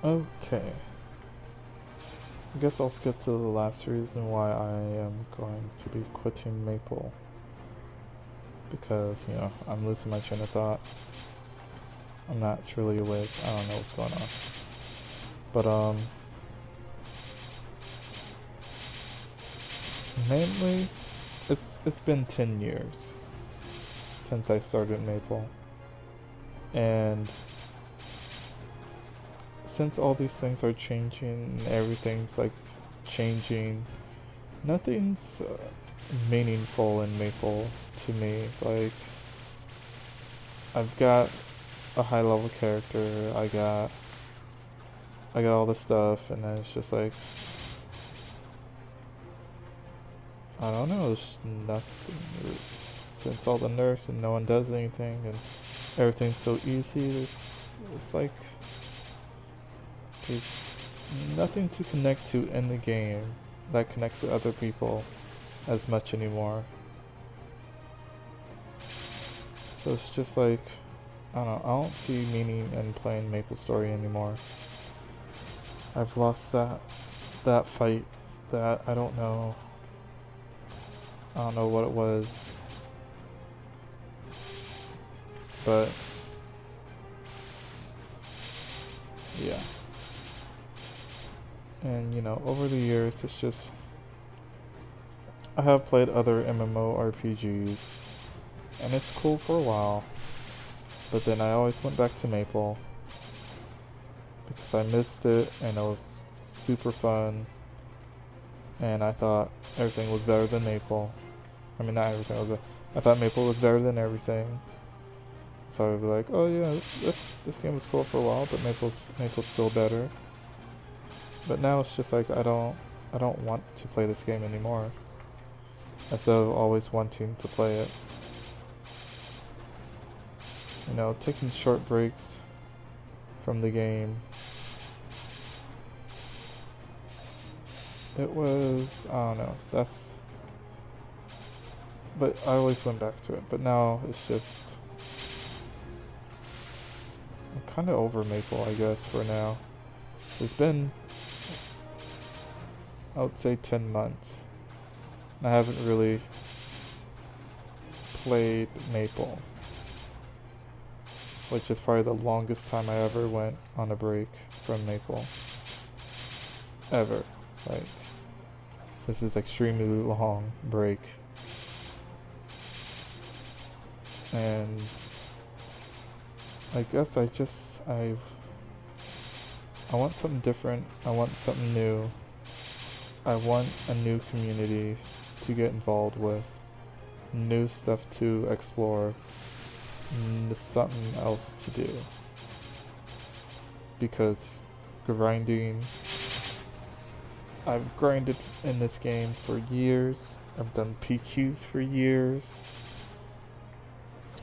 Okay. I guess I'll skip to the last reason why I am going to be quitting Maple. Because, I'm losing my train of thought. I'm not truly awake. I don't know what's going on. But, mainly, it's been 10 years since I started Maple. And since all these things are changing, everything's like changing, nothing's meaningful in Maple to me. Like, I've got a high level character, I got all this stuff, and then it's just like, I don't know, there's nothing. Since all the nerfs and no one does anything and everything's so easy, it's like there's nothing to connect to in the game that connects to other people as much anymore. So it's just like, I don't see meaning in playing MapleStory anymore. I've lost that fight that I don't know what it was. But yeah. And over the years it's just, I have played other MMORPGs and it's cool for a while. But then I always went back to Maple because I missed it and it was super fun. And I thought everything was better than Maple. I mean, not everything was. I thought Maple was better than everything. So I would be like, oh yeah, this game was cool for a while, but Maple's still better. But now it's just like I don't want to play this game anymore. Instead of always wanting to play it. Taking short breaks from the game. It was, I don't know, but I always went back to it. But now it's just, I'm kind of over Maple, I guess, for now. It's been, I would say, 10 months. I haven't really played Maple, which is probably the longest time I ever went on a break from Maple. Ever. Like, this is extremely long break. And I guess I want something different. I want something new. I want a new community to get involved with. New stuff to explore. Something else to do. Because grinding, I've grinded in this game for years. I've done PQs for years.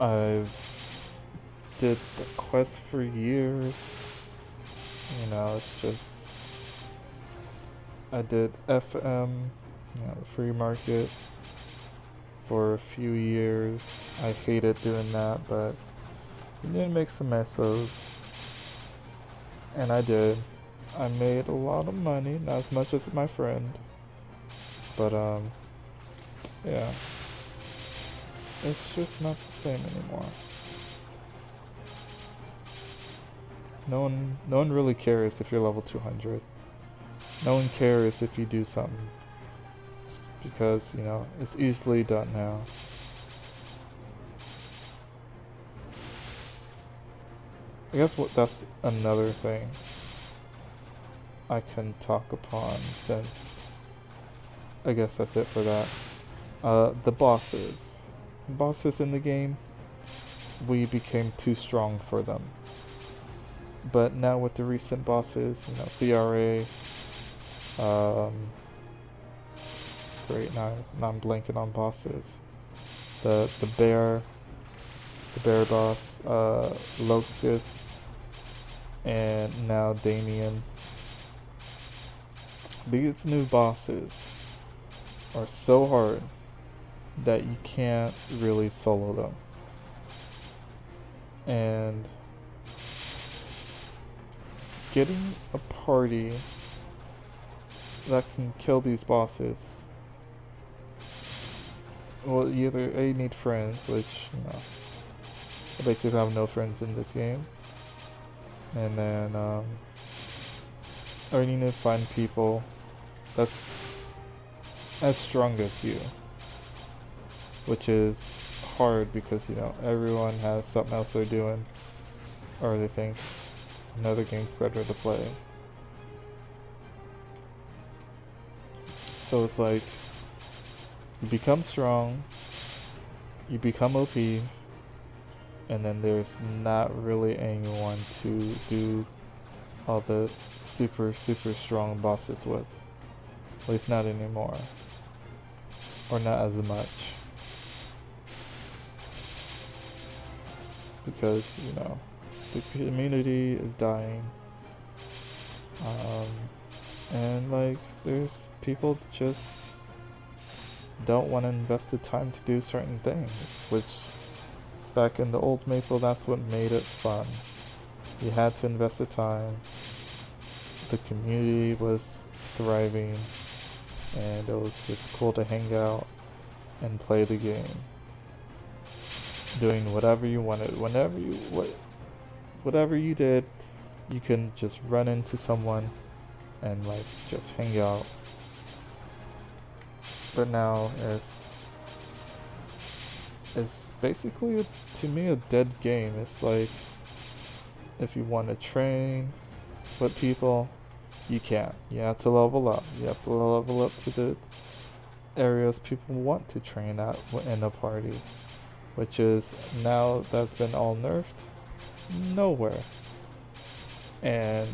I've did the quest for years. It's just, I did FM, the free market, for a few years. I hated doing that, but you did make some mesos. And I did. I made a lot of money, not as much as my friend. But yeah. It's just not the same anymore. No one really cares if you're level 200. No one cares if you do something. Because, it's easily done now. I guess that's another thing I can talk upon, since I guess that's it for that. The bosses. Bosses in the game, we became too strong for them. But now with the recent bosses, CRA, great, now I'm blanking on bosses. The bear boss, Locust, and now Damien. These new bosses are so hard that you can't really solo them. And getting a party that can kill these bosses. Well, you either A, need friends, which, you know, I basically have no friends in this game. And then, or you need to find people that's as strong as you. Which is hard because, you know, everyone has something else they're doing. Or they think another game's better to play. So it's like, you become strong, you become OP, and then there's not really anyone to do all the super strong bosses with. At least not anymore. Or not as much. Because, you know, the community is dying. And like, there's people just don't want to invest the time to do certain things, which back in the old Maple, that's what made it fun. You had to invest the time. The community was thriving, and it was just cool to hang out and play the game. Doing whatever you wanted, whatever you did, you can just run into someone and like just hang out. But now it's basically to me a dead game. It's like, if you want to train with people, you can't. You have to level up. You have to level up to the areas people want to train at in a party, which is, now that's been all nerfed, nowhere. And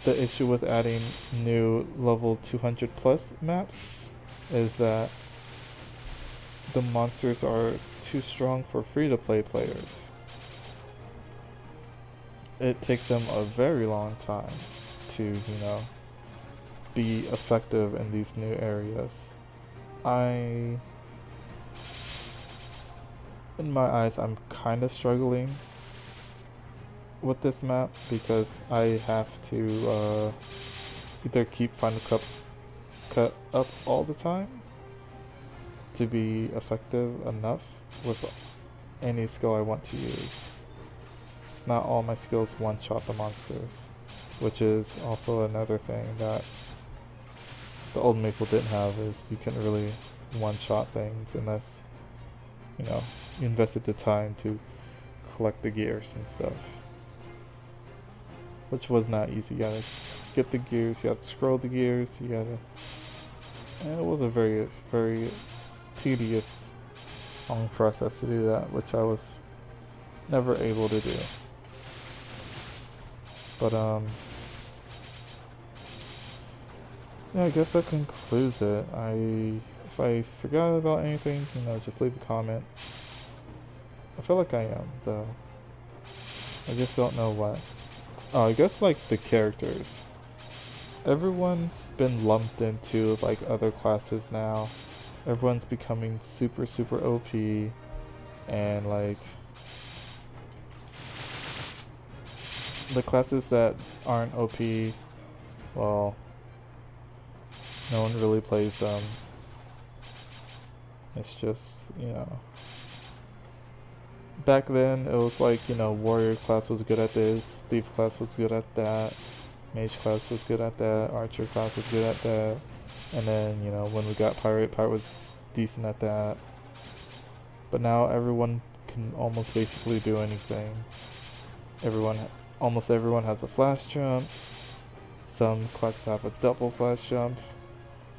the issue with adding new level 200 plus maps is that the monsters are too strong for free-to-play players. It takes them a very long time to, you know, be effective in these new areas. In my eyes, I'm kind of struggling with this map because I have to either keep Final Cut up all the time to be effective enough with any skill I want to use. It's not all my skills one-shot the monsters, which is also another thing that the old Maple didn't have, is you couldn't really one-shot things unless, you know, you invested the time to collect the gears and stuff. Which was not easy. You gotta get the gears, you have to scroll the gears, you gotta... And it was a very, very tedious, long process to do that, which I was never able to do. But, yeah, I guess that concludes it. If I forgot about anything, you know, just leave a comment. I feel like I am, though. I just don't know what. Oh, I guess like the characters. Everyone's been lumped into like other classes now. Everyone's becoming super OP, and like the classes that aren't OP, well, no one really plays them. It's just, you know, back then it was like, you know, warrior class was good at this, thief class was good at that, mage class was good at that, archer class was good at that, and then, you know, when we got pirate was decent at that. But now everyone can almost basically do anything. Almost everyone has a flash jump. Some classes have a double flash jump,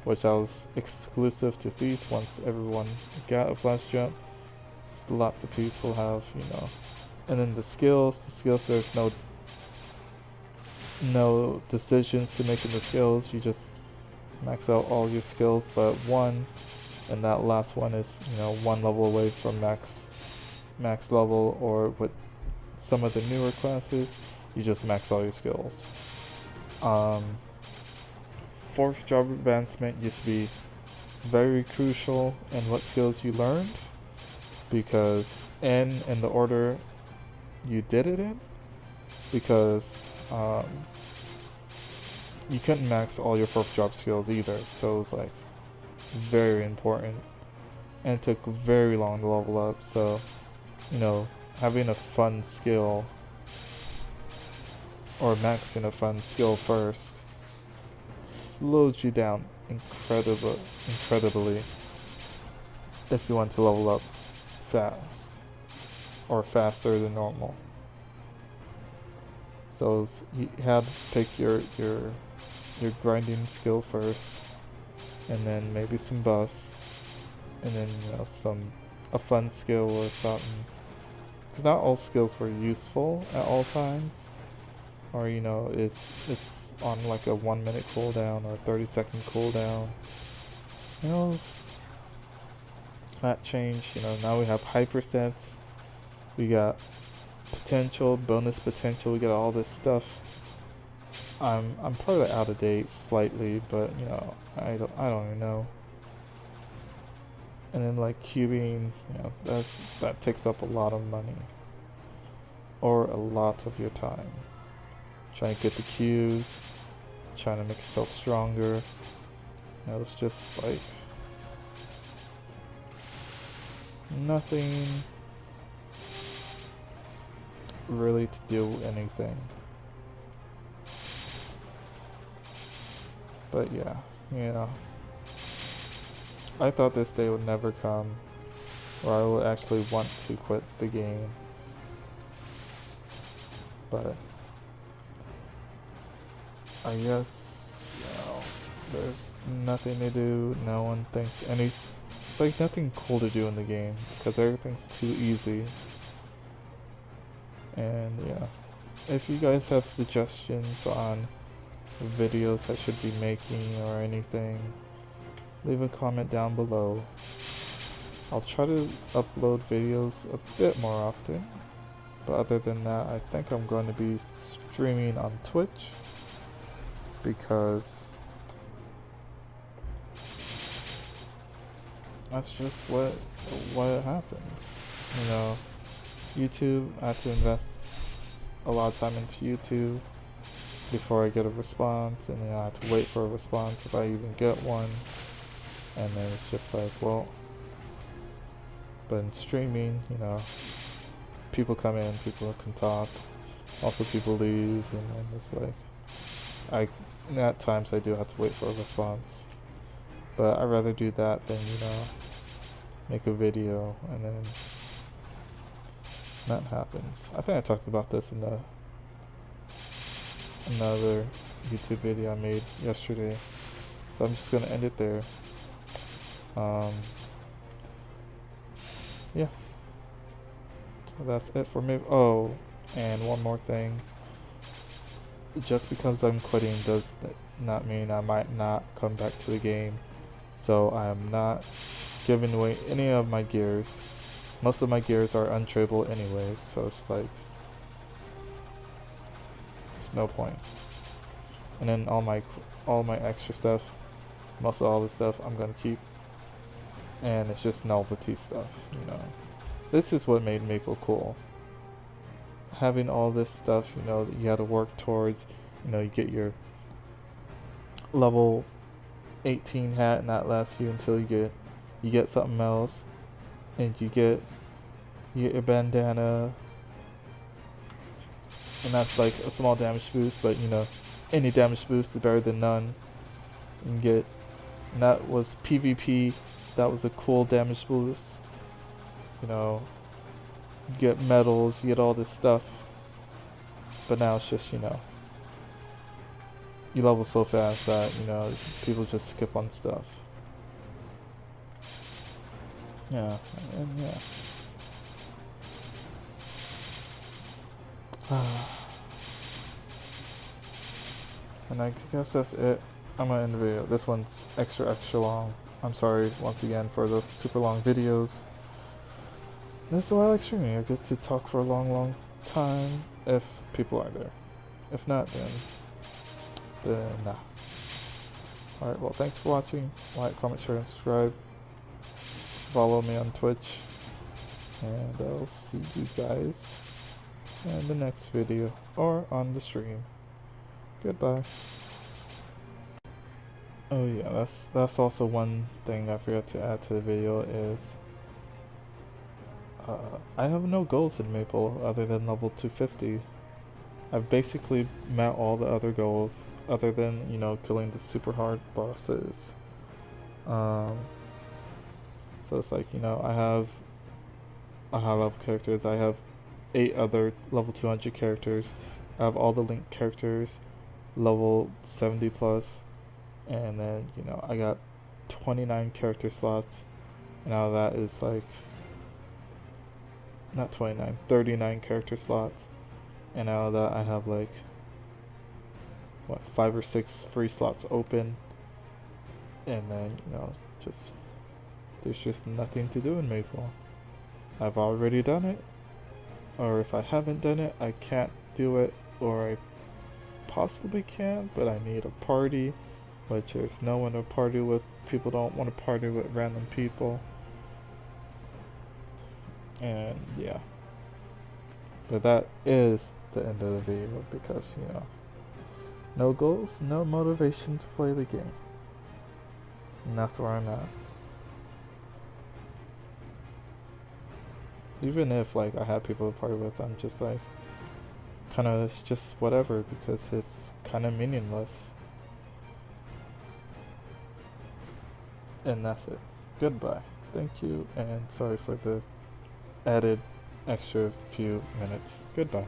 which was exclusive to thief. Once everyone got a flash jump, lots of people have, you know. And then the skills, there's no decisions to make in the skills. You just max out all your skills but one, and that last one is, you know, one level away from max level. Or with some of the newer classes, you just max all your skills. Fourth job advancement used to be very crucial in what skills you learned, because in the order you did it in, because Um, you couldn't max all your 4th drop skills either, so it was like very important, and it took very long to level up. So, you know, having a fun skill or maxing a fun skill first slows you down incredibly if you want to level up fast or faster than normal. So you had to pick your grinding skill first, and then maybe some buffs, and then, you know, a fun skill or something. Because not all skills were useful at all times, or, you know, it's on like a 1 minute cooldown or a 30-second cooldown. You know, that changed. You know, now we have hypersets, we got potential, bonus potential, we got all this stuff. I'm probably out of date slightly, but, you know, I don't even know. And then like cubing, you know, that takes up a lot of money, or a lot of your time. Trying to get the cubes, trying to make yourself stronger. You know, it's just like nothing really to do anything. But yeah, you know, I thought this day would never come where I would actually want to quit the game. But I guess, you know, there's nothing to do. No one thinks it's like nothing cool to do in the game because everything's too easy. And yeah, if you guys have suggestions on videos I should be making or anything, leave a comment down below. I'll try to upload videos a bit more often, but other than that, I think I'm going to be streaming on Twitch, because that's just what happens. You know, YouTube, I have to invest a lot of time into YouTube before I get a response, and then I have to wait for a response if I even get one, and then it's just like, well, but in streaming, you know, people come in, people can talk, also people leave, and then it's like, at times I do have to wait for a response, but I'd rather do that than, you know, make a video and then that happens. I think I talked about this in another YouTube video I made yesterday, so I'm just gonna end it there. Yeah, that's it for me. Oh, and one more thing. Just because I'm quitting does not mean I might not come back to the game. So I am not giving away any of my gears. Most of my gears are untradeable anyways, so it's like, there's no point. And then all my extra stuff, most of all the stuff I'm gonna keep, and it's just novelty stuff, you know. This is what made Maple cool. Having all this stuff, you know, that you had to work towards. You know, you get your level 18 hat, and that lasts you until you get something else, and you get your bandana, and that's like a small damage boost, but you know, any damage boost is better than none. You can get, and that was PvP, that was a cool damage boost. You know, you get medals, you get all this stuff, but now it's just, you know, you level so fast that, you know, people just skip on stuff. Yeah, and yeah. And I guess that's it. I'm gonna end the video. This one's extra long. I'm sorry once again for the super long videos. This is why I like streaming. I get to talk for a long time if people are there. If not, then nah. Alright, well, thanks for watching. Like, comment, share, and subscribe. Follow me on Twitch. And I'll see you guys in the next video or on the stream. Goodbye. Oh yeah, that's also one thing I forgot to add to the video is I have no goals in Maple other than level 250. I've basically met all the other goals other than, you know, killing the super hard bosses. So it's like, you know, I have a high level characters. I have 8 other level 200 characters. I have all the Link characters level 70 plus. And then, you know, I got 29 character slots. And out of that is like, not 29, 39 character slots. And out of that I have like, what, 5 or 6 free slots open. And then, you know, just, there's just nothing to do in Maple. I've already done it. Or if I haven't done it, I can't do it. Or I possibly can, but I need a party. Which there's no one to party with. People don't want to party with random people. And yeah. But that is the end of the video because, you know, no goals, no motivation to play the game. And that's where I'm at. Even if like I had people to party with, I'm just like kinda it's just whatever because it's kinda meaningless. And that's it. Goodbye. Thank you and sorry for the added extra few minutes. Goodbye.